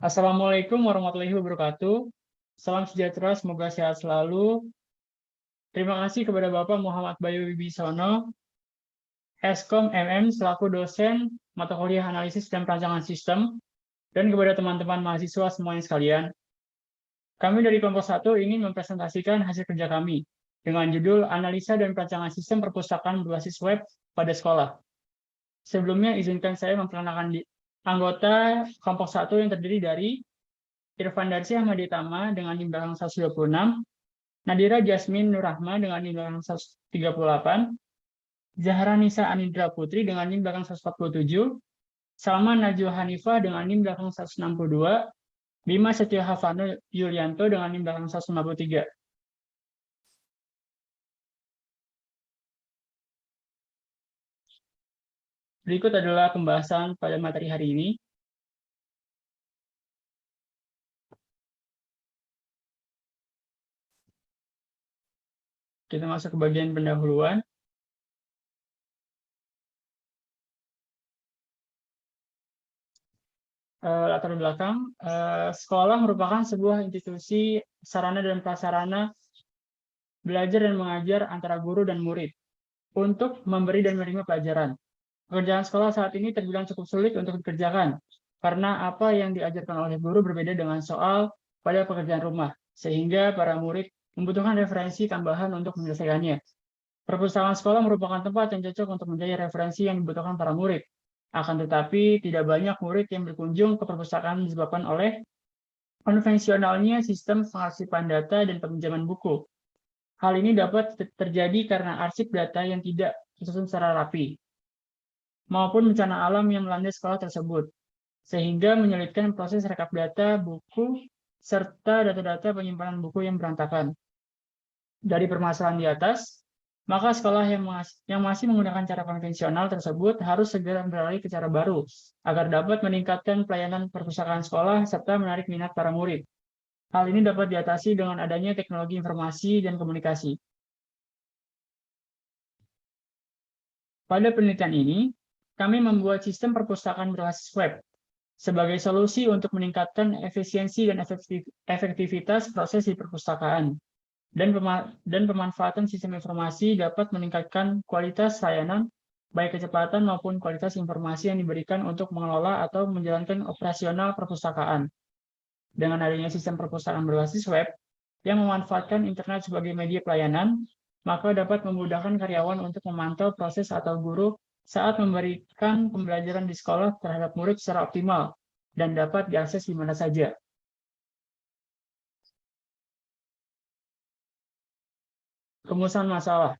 Assalamualaikum warahmatullahi wabarakatuh. Salam sejahtera, semoga sehat selalu. Terima kasih kepada Bapak Muhammad Bayu Wibisono, Eskom MM, selaku dosen mata kuliah analisis dan perancangan sistem, dan kepada teman-teman mahasiswa semuanya sekalian. Kami dari kelompok 1 ingin mempresentasikan hasil kerja kami dengan judul Analisa dan Perancangan Sistem Perpustakaan Berbasis Web pada Sekolah. Sebelumnya, izinkan saya memperkenalkan anggota kelompok 1 yang terdiri dari Irfan Darsi Ahmaditama dengan NIM belakang 126, Nadira Jasmine Nurrahma dengan NIM belakang 138, Zahra Nisa Anindra Putri dengan NIM belakang 147, Salma Najwa Hanifah dengan NIM belakang 162, Bima Setio Havano Yulianto dengan NIM belakang 153. Berikut adalah pembahasan pada materi hari ini. Kita masuk ke bagian pendahuluan. Latar belakang, sekolah merupakan sebuah institusi sarana dan prasarana belajar dan mengajar antara guru dan murid untuk memberi dan menerima pelajaran. Pekerjaan sekolah saat ini terbilang cukup sulit untuk dikerjakan, karena apa yang diajarkan oleh guru berbeda dengan soal pada pekerjaan rumah, sehingga para murid membutuhkan referensi tambahan untuk menyelesaikannya. Perpustakaan sekolah merupakan tempat yang cocok untuk mencari referensi yang dibutuhkan para murid. Akan tetapi, tidak banyak murid yang berkunjung ke perpustakaan disebabkan oleh konvensionalnya sistem pengarsipan data dan peminjaman buku. Hal ini dapat terjadi karena arsip data yang tidak tersusun secara rapi, maupun bencana alam yang melanda sekolah tersebut, sehingga menyulitkan proses rekap data buku serta data-data penyimpanan buku yang berantakan. Dari permasalahan di atas, maka sekolah yang masih menggunakan cara konvensional tersebut harus segera beralih ke cara baru, agar dapat meningkatkan pelayanan perpustakaan sekolah serta menarik minat para murid. Hal ini dapat diatasi dengan adanya teknologi informasi dan komunikasi. Pada penelitian ini, kami membuat sistem perpustakaan berbasis web sebagai solusi untuk meningkatkan efisiensi dan efektivitas proses di perpustakaan. Dan pemanfaatan sistem informasi dapat meningkatkan kualitas layanan, baik kecepatan maupun kualitas informasi yang diberikan untuk mengelola atau menjalankan operasional perpustakaan. Dengan adanya sistem perpustakaan berbasis web yang memanfaatkan internet sebagai media pelayanan, maka dapat memudahkan karyawan untuk memantau proses atau guru saat memberikan pembelajaran di sekolah terhadap murid secara optimal dan dapat diakses di mana saja. Rumusan masalah.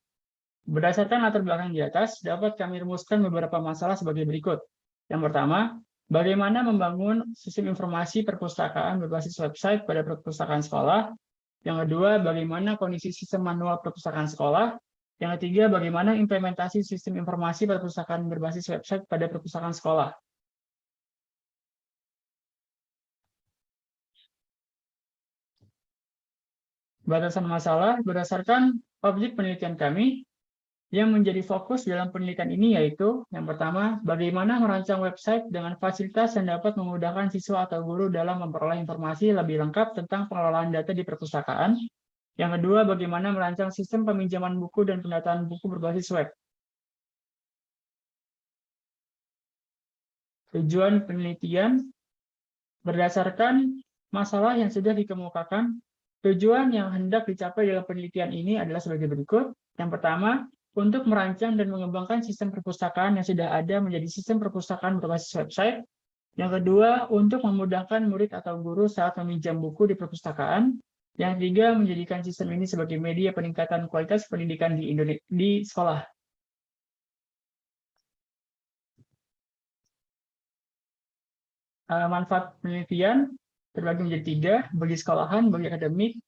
Berdasarkan latar belakang di atas, dapat kami rumuskan beberapa masalah sebagai berikut. Yang pertama, bagaimana membangun sistem informasi perpustakaan berbasis website pada perpustakaan sekolah. Yang kedua, bagaimana kondisi sistem manual perpustakaan sekolah. Yang ketiga, bagaimana implementasi sistem informasi perpustakaan berbasis website pada perpustakaan sekolah. Batasan masalah berdasarkan objek penelitian kami, yang menjadi fokus dalam penelitian ini yaitu, yang pertama, bagaimana merancang website dengan fasilitas yang dapat memudahkan siswa atau guru dalam memperoleh informasi lebih lengkap tentang pengelolaan data di perpustakaan. Yang kedua, bagaimana merancang sistem peminjaman buku dan pendataan buku berbasis web. Tujuan penelitian berdasarkan masalah yang sudah dikemukakan, tujuan yang hendak dicapai dalam penelitian ini adalah sebagai berikut. Yang pertama, untuk merancang dan mengembangkan sistem perpustakaan yang sudah ada menjadi sistem perpustakaan berbasis website. Yang kedua, untuk memudahkan murid atau guru saat meminjam buku di perpustakaan. Yang ketiga, menjadikan sistem ini sebagai media peningkatan kualitas pendidikan di sekolah. Manfaat penelitian terbagi menjadi 3, bagi sekolahan, bagi akademik,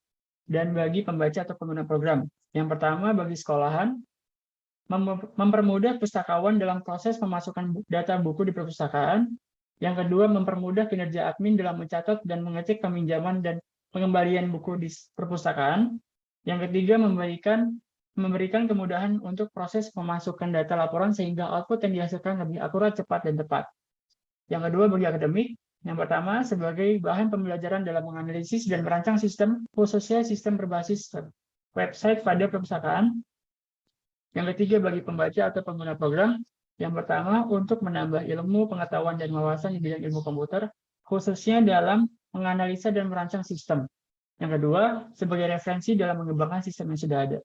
dan bagi pembaca atau pengguna program. Yang pertama, bagi sekolahan, mempermudah pustakawan dalam proses pemasukan data buku di perpustakaan. Yang kedua, mempermudah kinerja admin dalam mencatat dan mengecek peminjaman dan pengembalian buku di perpustakaan. Yang ketiga, memberikan kemudahan untuk proses memasukkan data laporan sehingga output yang dihasilkan lebih akurat, cepat, dan tepat. Yang kedua, bagi akademik, Yang pertama, sebagai bahan pembelajaran dalam menganalisis dan merancang sistem, khususnya sistem berbasis website pada perpustakaan. Yang ketiga, bagi pembaca atau pengguna program. Yang pertama, untuk menambah ilmu, pengetahuan, dan wawasan di bidang ilmu komputer, khususnya dalam menganalisa dan merancang sistem. Yang kedua, sebagai referensi dalam mengembangkan sistem yang sudah ada.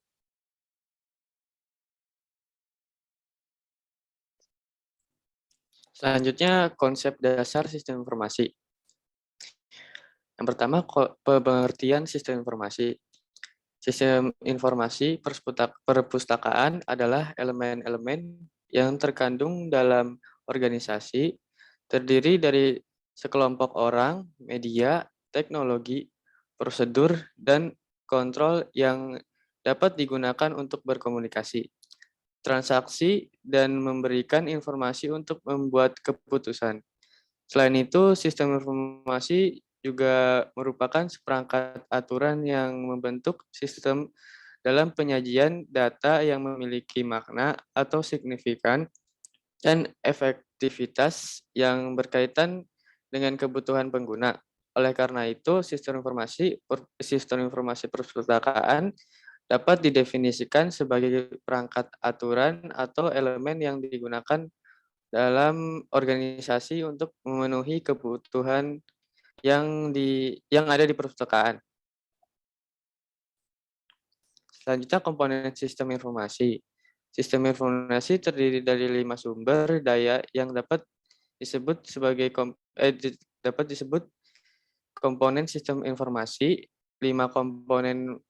Selanjutnya, konsep dasar sistem informasi. Yang pertama, pengertian sistem informasi. Sistem informasi perpustakaan adalah elemen-elemen yang terkandung dalam organisasi, terdiri dari sekelompok orang, media, teknologi, prosedur, dan kontrol yang dapat digunakan untuk berkomunikasi, transaksi, dan memberikan informasi untuk membuat keputusan. Selain itu, sistem informasi juga merupakan seperangkat aturan yang membentuk sistem dalam penyajian data yang memiliki makna atau signifikan dan efektivitas yang berkaitan dengan kebutuhan pengguna. Oleh karena itu, sistem informasi perpustakaan dapat didefinisikan sebagai perangkat aturan atau elemen yang digunakan dalam organisasi untuk memenuhi kebutuhan yang ada di perpustakaan. Selanjutnya, komponen sistem informasi. Sistem informasi terdiri dari 5 sumber daya yang dapat disebut komponen sistem informasi. 5 komponen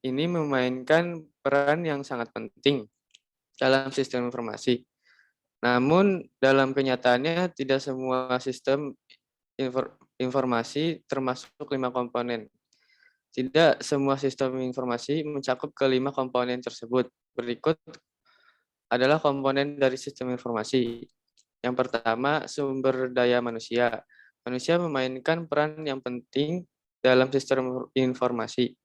ini memainkan peran yang sangat penting dalam sistem informasi. Namun dalam kenyataannya tidak semua sistem informasi termasuk 5 komponen. Tidak semua sistem informasi mencakup ke-5 komponen tersebut. Berikut adalah komponen dari sistem informasi. Yang pertama, sumber daya manusia. Manusia memainkan peran yang penting dalam sistem informasi.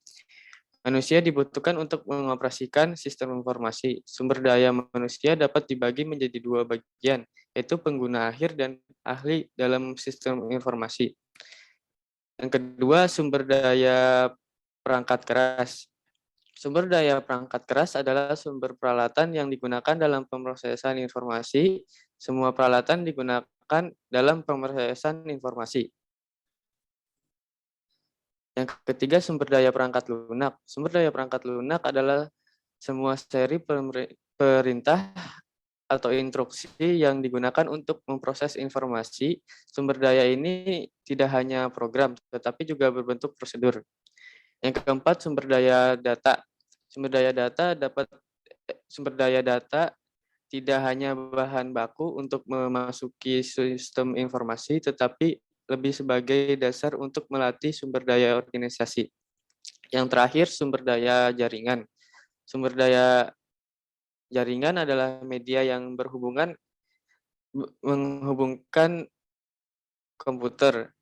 Manusia dibutuhkan untuk mengoperasikan sistem informasi. Sumber daya manusia dapat dibagi menjadi 2 bagian, yaitu pengguna akhir dan ahli dalam sistem informasi. Yang kedua, sumber daya perangkat keras. Sumber daya perangkat keras adalah sumber peralatan yang digunakan dalam pemrosesan informasi. Semua peralatan digunakan dalam pemrosesan informasi. Yang ketiga, sumber daya perangkat lunak. Sumber daya perangkat lunak adalah semua seri perintah atau instruksi yang digunakan untuk memproses informasi. Sumber daya ini tidak hanya program, tetapi juga berbentuk prosedur. Yang keempat, sumber daya data. Sumber daya data tidak hanya bahan baku untuk memasuki sistem informasi, tetapi lebih sebagai dasar untuk melatih sumber daya organisasi. Yang terakhir, sumber daya jaringan. Sumber daya jaringan adalah media yang menghubungkan komputer,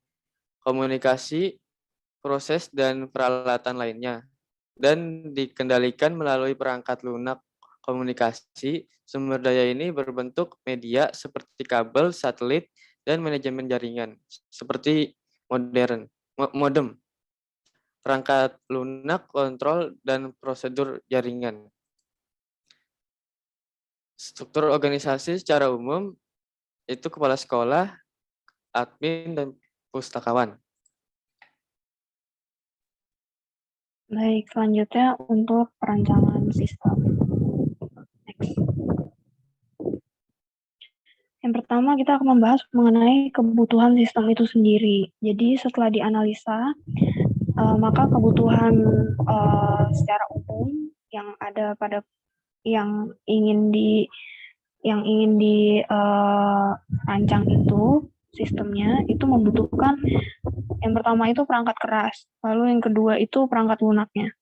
komunikasi, proses, dan peralatan lainnya, dan dikendalikan melalui perangkat lunak komunikasi. Sumber daya ini berbentuk media seperti kabel, satelit, dan manajemen jaringan, seperti modem, perangkat lunak, kontrol, dan prosedur jaringan. Struktur organisasi secara umum itu kepala sekolah, admin, dan pustakawan. Baik, selanjutnya untuk perancangan sistem. Next. Yang pertama, kita akan membahas mengenai kebutuhan sistem itu sendiri. Jadi setelah dianalisa, maka kebutuhan secara umum yang ada pada yang ingin dirancang itu sistemnya itu membutuhkan yang pertama itu perangkat keras, lalu yang kedua itu perangkat lunaknya.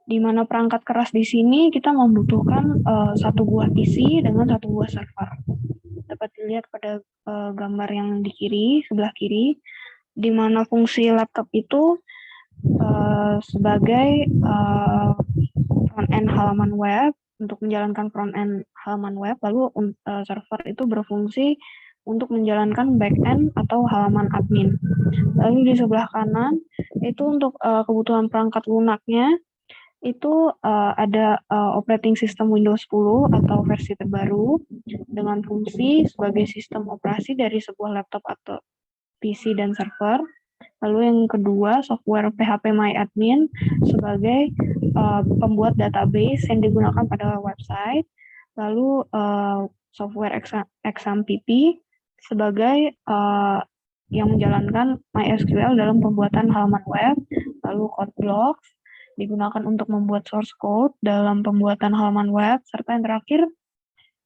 Di mana perangkat keras di sini kita membutuhkan satu buah PC dengan satu buah server. Dapat dilihat pada gambar yang di kiri, sebelah kiri, di mana fungsi laptop itu sebagai front-end halaman web untuk menjalankan front-end halaman web, lalu server itu berfungsi untuk menjalankan back-end atau halaman admin. Lalu di sebelah kanan itu untuk kebutuhan perangkat lunaknya itu ada operating system Windows 10 atau versi terbaru dengan fungsi sebagai sistem operasi dari sebuah laptop atau PC dan server. Lalu yang kedua, software PHP-MyAdmin sebagai pembuat database yang digunakan pada website. Lalu software XAMPP sebagai yang menjalankan MySQL dalam pembuatan halaman web. Lalu CodeBlocks digunakan untuk membuat source code dalam pembuatan halaman web, serta yang terakhir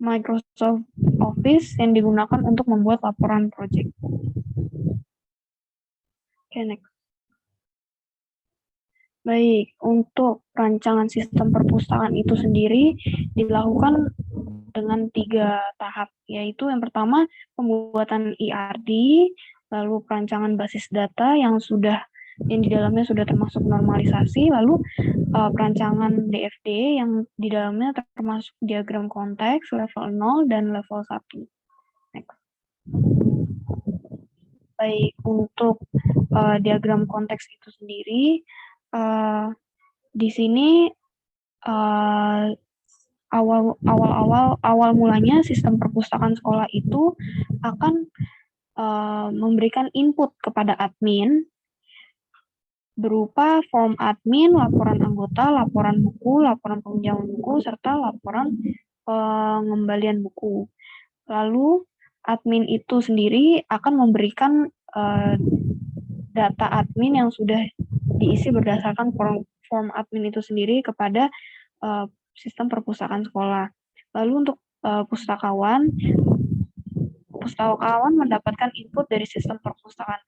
Microsoft Office yang digunakan untuk membuat laporan project. Oke, next. Baik, untuk rancangan sistem perpustakaan itu sendiri dilakukan dengan 3 tahap, yaitu yang pertama pembuatan ERD, lalu perancangan basis data yang di dalamnya sudah termasuk normalisasi, lalu perancangan DFD yang di dalamnya termasuk diagram konteks level 0 dan level 1. Next. Baik, untuk diagram konteks itu sendiri, di sini awal mulanya sistem perpustakaan sekolah itu akan memberikan input kepada admin berupa form admin, laporan anggota, laporan buku, laporan peminjaman buku, serta laporan pengembalian buku. Lalu admin itu sendiri akan memberikan data admin yang sudah diisi berdasarkan form admin itu sendiri kepada sistem perpustakaan sekolah. Lalu untuk pustakawan mendapatkan input dari sistem perpustakaan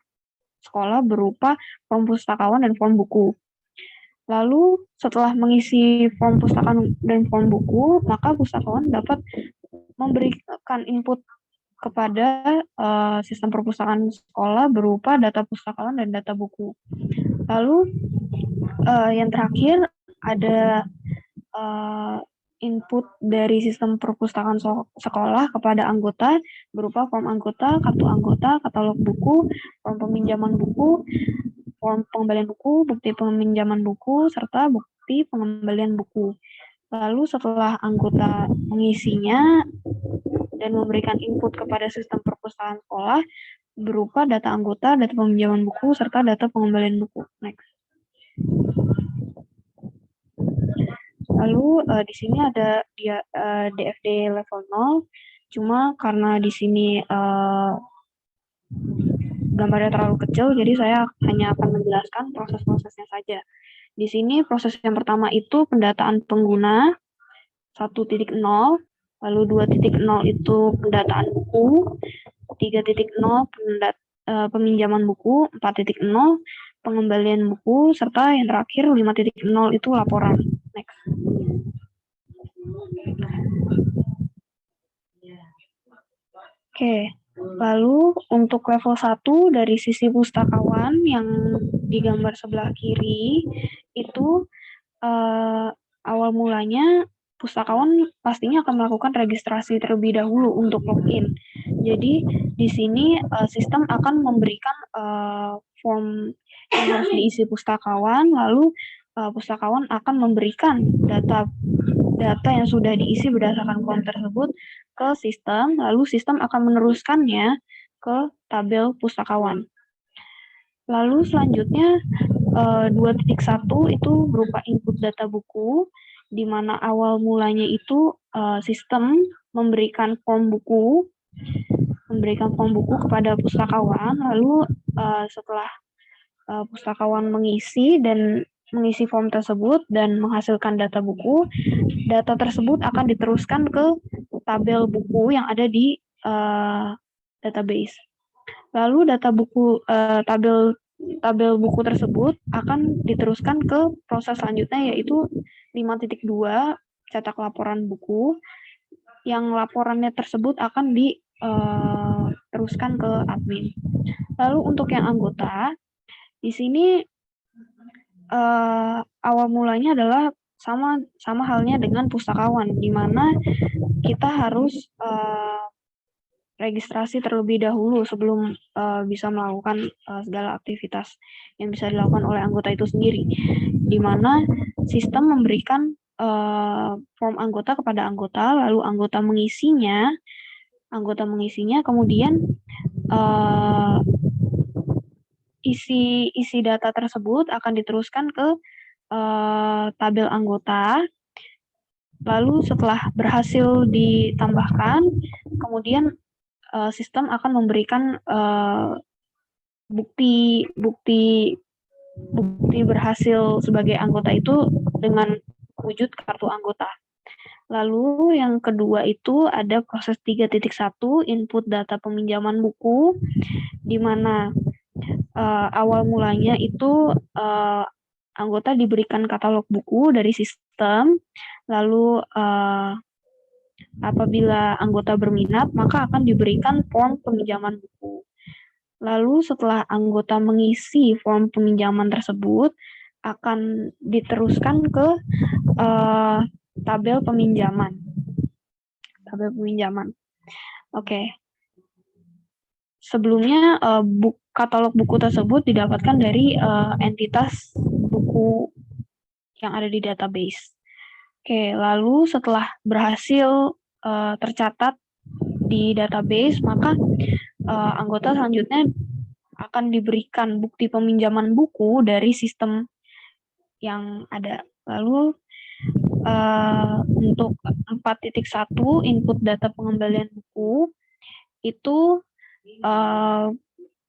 sekolah berupa form pustakawan dan form buku. Lalu setelah mengisi form pustakawan dan form buku, maka pustakawan dapat memberikan input kepada sistem perpustakaan sekolah berupa data pustakawan dan data buku. Lalu yang terakhir ada input dari sistem perpustakaan sekolah kepada anggota berupa form anggota, kartu anggota, katalog buku, form peminjaman buku, form pengembalian buku, bukti peminjaman buku, serta bukti pengembalian buku. Lalu setelah anggota mengisinya dan memberikan input kepada sistem perpustakaan sekolah berupa data anggota, data peminjaman buku, serta data pengembalian buku. Next. Lalu di sini ada DFD level 0, cuma karena di sini gambarnya terlalu kecil, jadi saya hanya akan menjelaskan proses-prosesnya saja. Di sini proses yang pertama itu pendataan pengguna 1.0, lalu 2.0 itu pendataan buku, 3.0 peminjaman buku, 4.0 pengembalian buku, serta yang terakhir 5.0 itu laporan. Next. Oke, lalu untuk level 1 dari sisi pustakawan yang digambar sebelah kiri itu awal mulanya pustakawan pastinya akan melakukan registrasi terlebih dahulu untuk login. Jadi di sini sistem akan memberikan form yang harus diisi pustakawan, lalu pustakawan akan memberikan data yang sudah diisi berdasarkan form tersebut ke sistem, lalu sistem akan meneruskannya ke tabel pustakawan. Lalu selanjutnya 2.1 itu berupa input data buku, di mana awal mulanya itu sistem memberikan form buku kepada pustakawan, lalu setelah pustakawan mengisi form tersebut dan menghasilkan data buku, data tersebut akan diteruskan ke tabel buku yang ada di database. Lalu data buku tabel buku tersebut akan diteruskan ke proses selanjutnya, yaitu 5.2 cetak laporan buku, yang laporannya tersebut akan diteruskan ke admin. Lalu untuk yang anggota, di sini awal mulanya adalah sama halnya dengan pustakawan, di mana kita harus registrasi terlebih dahulu sebelum bisa melakukan segala aktivitas yang bisa dilakukan oleh anggota itu sendiri, di mana sistem memberikan form anggota kepada anggota, lalu anggota mengisinya, kemudian isi data tersebut akan diteruskan ke tabel anggota. Lalu setelah berhasil ditambahkan, kemudian sistem akan memberikan bukti berhasil sebagai anggota itu dengan wujud kartu anggota. Lalu yang kedua itu ada proses 3.1 input data peminjaman buku, di mana awal mulanya itu anggota diberikan katalog buku dari sistem, lalu apabila anggota berminat, maka akan diberikan form peminjaman buku. Lalu setelah anggota mengisi form peminjaman tersebut, akan diteruskan ke tabel peminjaman. Oke. Sebelumnya katalog buku tersebut didapatkan dari entitas buku yang ada di database. Oke, lalu setelah berhasil tercatat di database, maka anggota selanjutnya akan diberikan bukti peminjaman buku dari sistem yang ada. Lalu untuk 4.1 input data pengembalian buku itu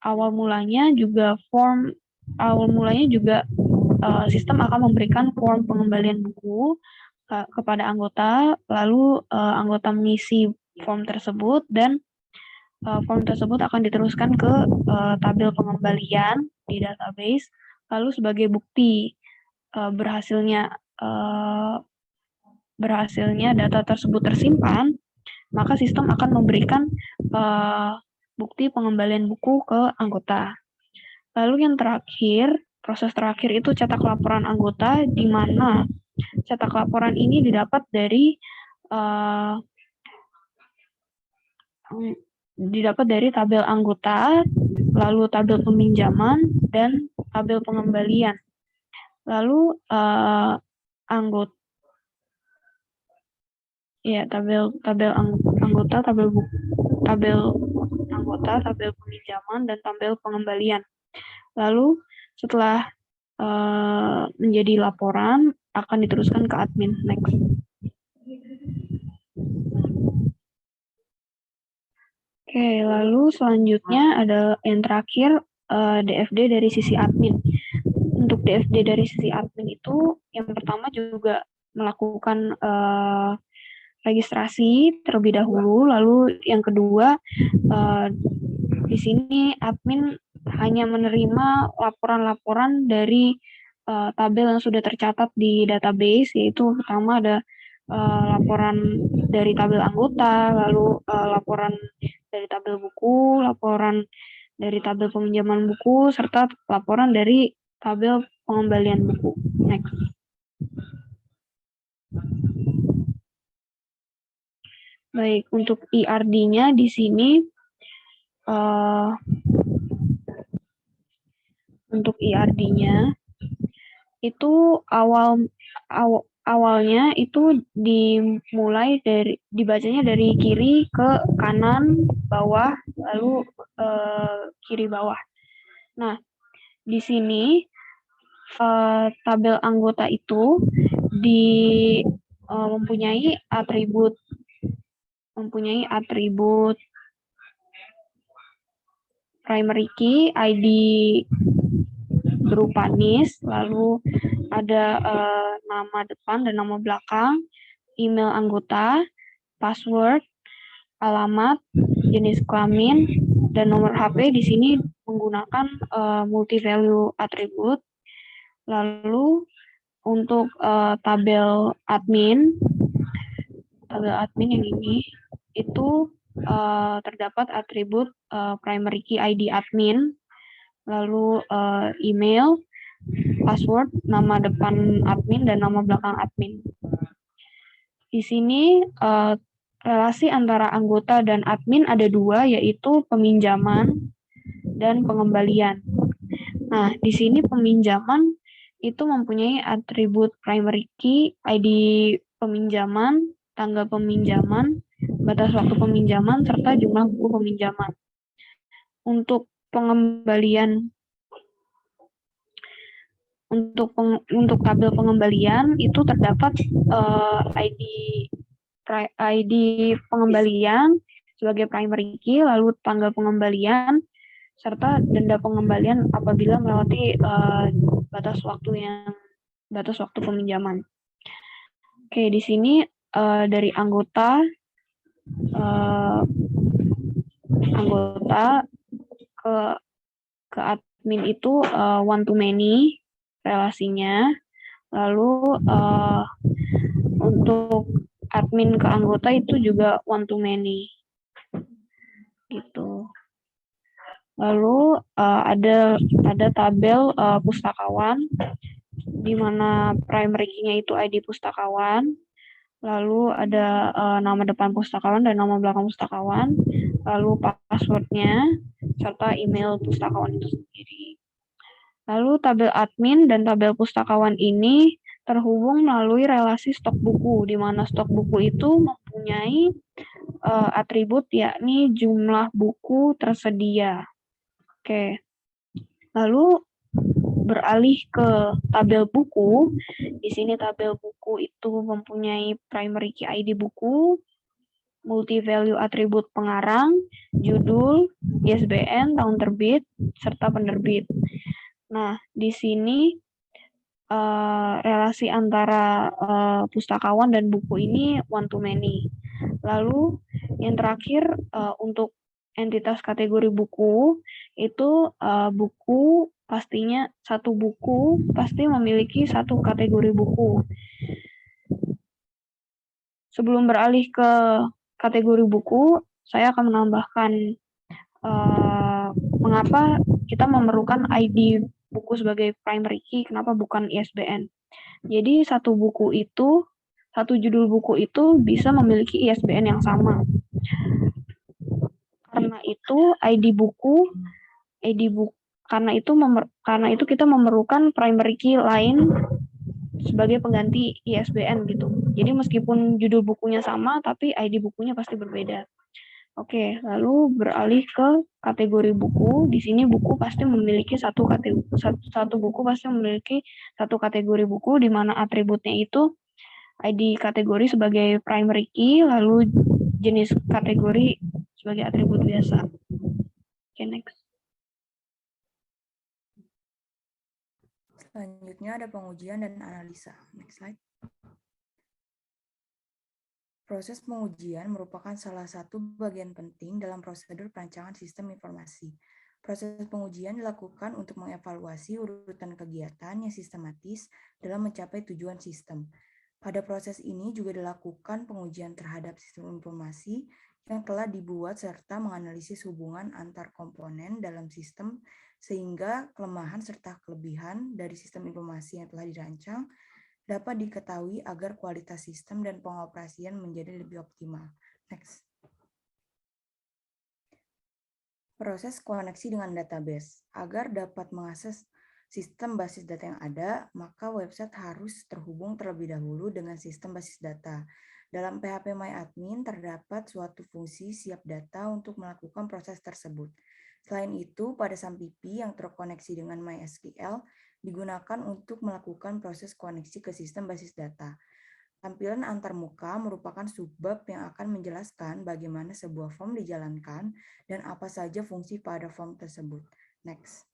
awal mulanya juga sistem akan memberikan form pengembalian buku kepada anggota, lalu anggota mengisi form tersebut dan form tersebut akan diteruskan ke tabel pengembalian di database. Lalu sebagai bukti berhasilnya data tersebut tersimpan, maka sistem akan memberikan bukti pengembalian buku ke anggota. Lalu yang terakhir, proses terakhir itu cetak laporan anggota, di mana cetak laporan ini didapat dari tabel anggota, lalu tabel peminjaman, dan tabel pengembalian. Lalu tabel anggota, tabel peminjaman, dan tabel pengembalian. Lalu setelah menjadi laporan akan diteruskan ke admin. Next. Oke, lalu selanjutnya ada yang terakhir DFD dari sisi admin. Untuk DFD dari sisi admin itu yang pertama juga melakukan registrasi terlebih dahulu, lalu yang kedua di sini admin hanya menerima laporan-laporan dari tabel yang sudah tercatat di database, yaitu pertama ada laporan dari tabel anggota, lalu laporan dari tabel buku, laporan dari tabel peminjaman buku, serta laporan dari tabel pengembalian buku. Next. Baik, untuk IRD-nya di sini untuk IRD-nya itu awalnya itu dibacanya dari kiri ke kanan, bawah, lalu kiri bawah. Nah, di sini tabel anggota itu mempunyai atribut primary key, ID berupa NIS, lalu ada nama depan dan nama belakang, email anggota, password, alamat, jenis kelamin, dan nomor HP di sini menggunakan multi-value attribute. Lalu untuk tabel admin yang ini itu terdapat atribut primary key ID admin, lalu email, password, nama depan admin, dan nama belakang admin. Di sini relasi antara anggota dan admin ada dua, yaitu peminjaman dan pengembalian. Nah, di sini peminjaman itu mempunyai atribut primary key, ID peminjaman, tanggal peminjaman, batas waktu peminjaman, serta jumlah buku peminjaman. Untuk pengembalian, untuk tabel pengembalian itu terdapat ID pengembalian sebagai primary key, lalu tanggal pengembalian, serta denda pengembalian apabila melewati batas waktu peminjaman. Oke, di sini dari anggota ke admin itu one to many relasinya. Lalu untuk admin ke anggota itu juga one to many. Gitu. Lalu ada tabel pustakawan, di mana primary key-nya itu ID pustakawan, lalu ada nama depan pustakawan dan nama belakang pustakawan, lalu password-nya, serta email pustakawan itu sendiri. Lalu tabel admin dan tabel pustakawan ini terhubung melalui relasi stok buku, di mana stok buku itu mempunyai atribut yakni jumlah buku tersedia. Oke, lalu beralih ke tabel buku. Di sini tabel buku itu mempunyai primary key ID buku, multi-value atribut pengarang, judul, ISBN, tahun terbit, serta penerbit. Nah, di sini relasi antara pustakawan dan buku ini one to many. Lalu yang terakhir untuk entitas kategori buku itu buku pastinya satu buku pasti memiliki satu kategori buku. Sebelum beralih ke kategori buku, saya akan menambahkan mengapa kita memerlukan ID buku sebagai primary key, kenapa bukan ISBN. Jadi satu judul buku itu bisa memiliki ISBN yang sama. Karena itu kita memerlukan primary key lain sebagai pengganti ISBN gitu. Jadi meskipun judul bukunya sama, tapi ID bukunya pasti berbeda. Oke, lalu beralih ke kategori buku. Di sini buku pasti memiliki satu buku pasti memiliki satu kategori buku, di mana atributnya itu ID kategori sebagai primary key, lalu jenis kategori sebagai atribut biasa. Oke, next. Selanjutnya ada pengujian dan analisa. Next slide. Proses pengujian merupakan salah satu bagian penting dalam prosedur perancangan sistem informasi. Proses pengujian dilakukan untuk mengevaluasi urutan kegiatan yang sistematis dalam mencapai tujuan sistem. Pada proses ini juga dilakukan pengujian terhadap sistem informasi yang telah dibuat serta menganalisis hubungan antar komponen dalam sistem sehingga kelemahan serta kelebihan dari sistem informasi yang telah dirancang dapat diketahui agar kualitas sistem dan pengoperasian menjadi lebih optimal. Next. Proses koneksi dengan database. Agar dapat mengakses sistem basis data yang ada, maka website harus terhubung terlebih dahulu dengan sistem basis data. Dalam PHP MyAdmin terdapat suatu fungsi siap data untuk melakukan proses tersebut. Selain itu, pada SAMPP yang terkoneksi dengan MySQL digunakan untuk melakukan proses koneksi ke sistem basis data. Tampilan antarmuka merupakan subbab yang akan menjelaskan bagaimana sebuah form dijalankan dan apa saja fungsi pada form tersebut. Next.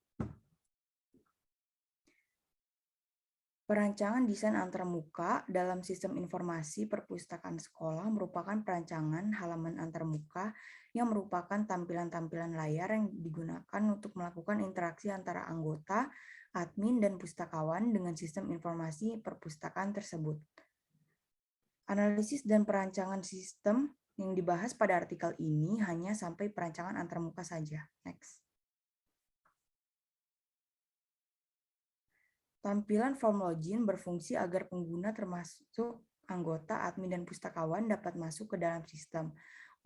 Perancangan desain antarmuka dalam sistem informasi perpustakaan sekolah merupakan perancangan halaman antarmuka yang merupakan tampilan-tampilan layar yang digunakan untuk melakukan interaksi antara anggota, admin, dan pustakawan dengan sistem informasi perpustakaan tersebut. Analisis dan perancangan sistem yang dibahas pada artikel ini hanya sampai perancangan antarmuka saja. Next. Tampilan form login berfungsi agar pengguna termasuk anggota, admin, dan pustakawan dapat masuk ke dalam sistem.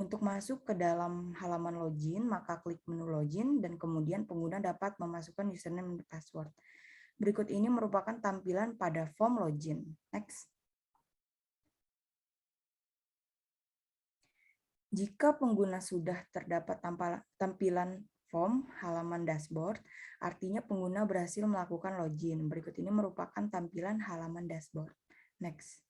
Untuk masuk ke dalam halaman login, maka klik menu login dan kemudian pengguna dapat memasukkan username dan password. Berikut ini merupakan tampilan pada form login. Next. Jika pengguna sudah terdapat tampilan form halaman dashboard, artinya pengguna berhasil melakukan login. Berikut ini merupakan tampilan halaman dashboard. Next.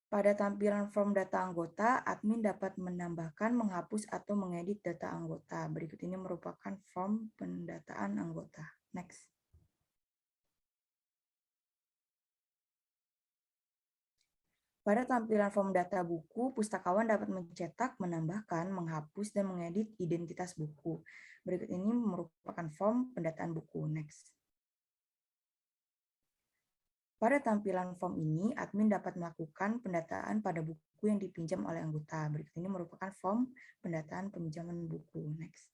Pada tampilan form data anggota, admin dapat menambahkan, menghapus, atau mengedit data anggota. Berikut ini merupakan form pendataan anggota. Next. Pada tampilan form data buku, pustakawan dapat mencetak, menambahkan, menghapus, dan mengedit identitas buku. Berikut ini merupakan form pendataan buku. Next. Pada tampilan form ini, admin dapat melakukan pendataan pada buku yang dipinjam oleh anggota. Berikut ini merupakan form pendataan peminjaman buku. Next.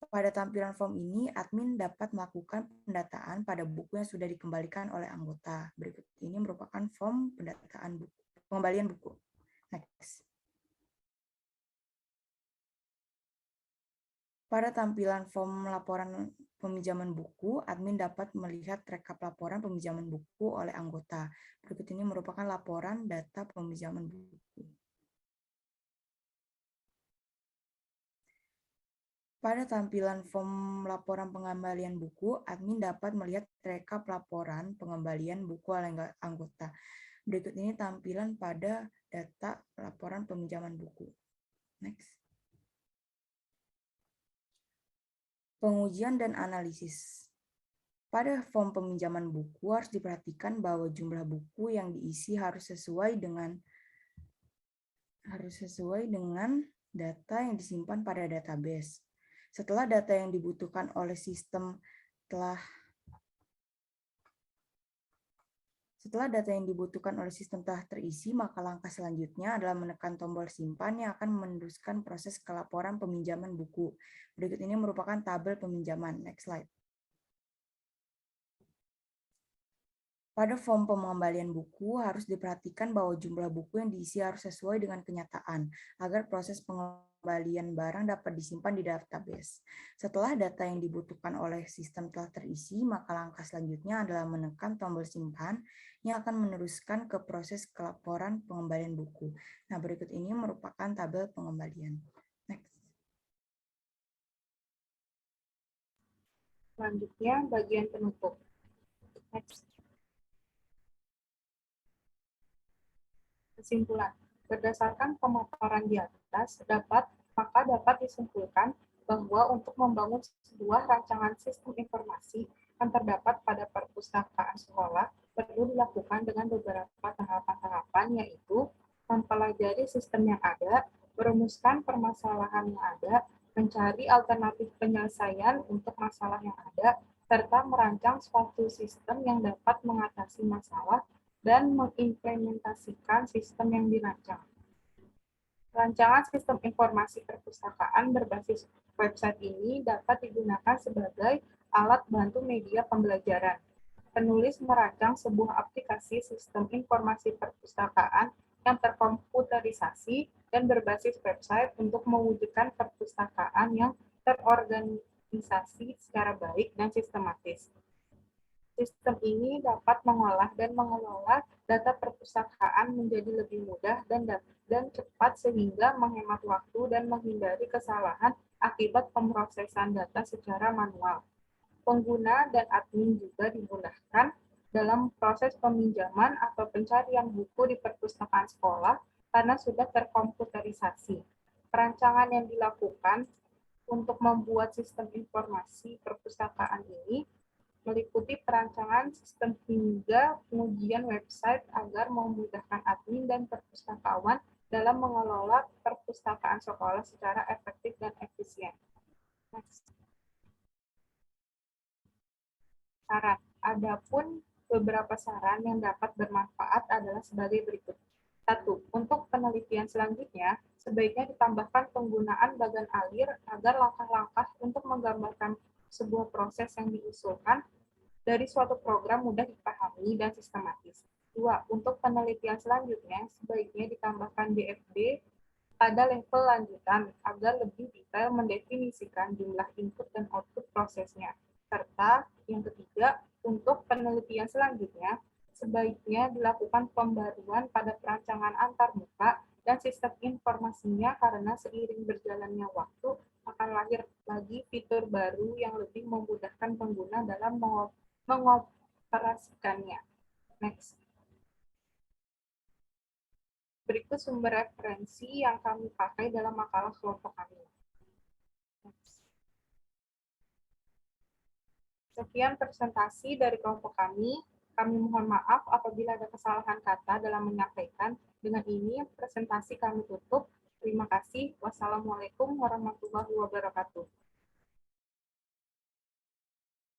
Pada tampilan form ini, admin dapat melakukan pendataan pada buku yang sudah dikembalikan oleh anggota. Berikut ini merupakan form pendataan buku, pengembalian buku. Next. Pada tampilan form laporan peminjaman buku, admin dapat melihat rekap laporan peminjaman buku oleh anggota. Berikut ini merupakan laporan data peminjaman buku. Pada tampilan form laporan pengembalian buku, admin dapat melihat rekap laporan pengembalian buku oleh anggota. Berikut ini tampilan pada data laporan peminjaman buku. Next. Pengujian dan analisis. Pada form peminjaman buku harus diperhatikan bahwa jumlah buku yang diisi harus sesuai dengan data yang disimpan pada database. Setelah data yang dibutuhkan oleh sistem telah terisi, maka langkah selanjutnya adalah menekan tombol simpan yang akan meneruskan proses kelaporan peminjaman buku. Berikut ini merupakan tabel peminjaman. Next slide. Pada form pengembalian buku harus diperhatikan bahwa jumlah buku yang diisi harus sesuai dengan kenyataan agar proses pengembalian barang dapat disimpan di database. Setelah data yang dibutuhkan oleh sistem telah terisi, maka langkah selanjutnya adalah menekan tombol simpan yang akan meneruskan ke proses kelaporan pengembalian buku. Nah, berikut ini merupakan tabel pengembalian. Next. Selanjutnya, bagian penutup. Next. Kesimpulan. Berdasarkan pemaparan di atas, maka dapat disimpulkan bahwa untuk membangun sebuah rancangan sistem informasi yang terdapat pada perpustakaan sekolah perlu dilakukan dengan beberapa tahapan-tahapan, yaitu mempelajari sistem yang ada, merumuskan permasalahan yang ada, mencari alternatif penyelesaian untuk masalah yang ada, serta merancang suatu sistem yang dapat mengatasi masalah dan mengimplementasikan sistem yang dirancang. Rancangan sistem informasi perpustakaan berbasis website ini dapat digunakan sebagai alat bantu media pembelajaran. Penulis merancang sebuah aplikasi sistem informasi perpustakaan yang terkomputerisasi dan berbasis website untuk mewujudkan perpustakaan yang terorganisasi secara baik dan sistematis. Sistem ini dapat mengolah dan mengelola data perpustakaan menjadi lebih mudah dan cepat sehingga menghemat waktu dan menghindari kesalahan akibat pemrosesan data secara manual. Pengguna dan admin juga dimudahkan dalam proses peminjaman atau pencarian buku di perpustakaan sekolah karena sudah terkomputerisasi. Perancangan yang dilakukan untuk membuat sistem informasi perpustakaan ini meliputi perancangan sistem hingga pengujian website agar memudahkan admin dan perpustakawan dalam mengelola perpustakaan sekolah secara efektif dan efisien. Next. Saran. Adapun beberapa saran yang dapat bermanfaat adalah sebagai berikut. 1. Untuk penelitian selanjutnya, sebaiknya ditambahkan penggunaan bagan alir agar langkah-langkah untuk menggambarkan sebuah proses yang diusulkan dari suatu program mudah dipahami dan sistematis. 2. Untuk penelitian selanjutnya, sebaiknya ditambahkan DFD pada level lanjutan agar lebih detail mendefinisikan jumlah input dan output prosesnya. Serta yang ketiga, untuk penelitian selanjutnya, sebaiknya dilakukan pembaruan pada perancangan antarmuka dan sistem informasinya karena seiring berjalannya waktu akan lahir lagi fitur baru yang lebih memudahkan pengguna dalam mengoperasikannya. Next. Berikut sumber referensi yang kami pakai dalam makalah kelompok kami. Next. Sekian presentasi dari kelompok kami. Kami mohon maaf apabila ada kesalahan kata dalam menyampaikan. Dengan ini, presentasi kami tutup. Terima kasih. Wassalamualaikum warahmatullahi wabarakatuh.